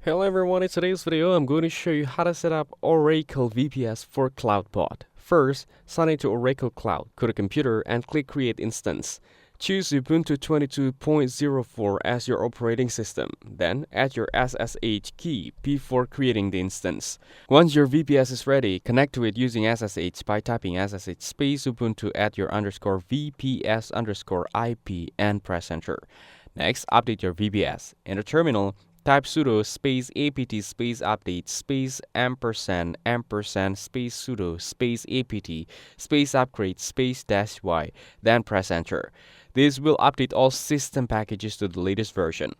Hello everyone, in today's video I'm going to show you how to set up Oracle VPS for Clawdbot. First, sign into Oracle Cloud, go to Computer and click Create Instance. Choose Ubuntu 22.04 as your operating system. Then add your SSH key before creating the instance. Once your VPS is ready, connect to it using SSH by typing SSH space Ubuntu at your _VPS _IP and press enter. Next, update your VPS. In the terminal, type sudo space apt space update space ampersand space sudo space apt space upgrade space -y, then press enter. This will update all system packages to the latest version.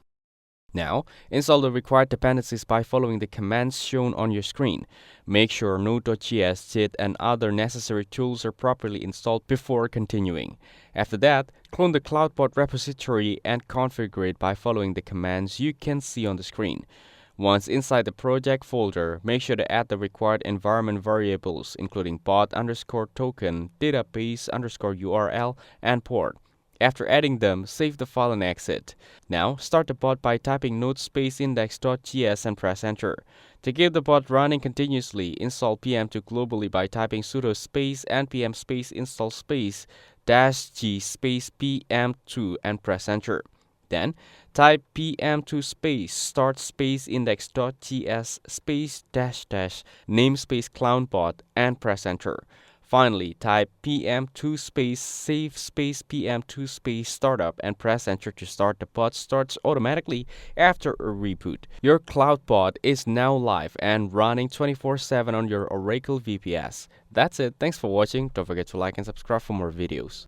Now, install the required dependencies by following the commands shown on your screen. Make sure Node.js, JIT, and other necessary tools are properly installed before continuing. After that, clone the Clawdbot repository and configure it by following the commands you can see on the screen. Once inside the project folder, make sure to add the required environment variables, including bot_token, database_URL, and port. After adding them, save the file and exit. Now, start the bot by typing node space index.js and press enter. To keep the bot running continuously, install PM2 globally by typing sudo space npm space install space -g space PM2 and press enter. Then, type PM2 space start space index.js space -- namespace Clawdbot and press enter. Finally, type PM2 space save space PM2 space startup and press enter to start. The bot starts automatically after a reboot. Your Clawdbot is now live and running 24/7 on your Oracle VPS. That's it. Thanks for watching. Don't forget to like and subscribe for more videos.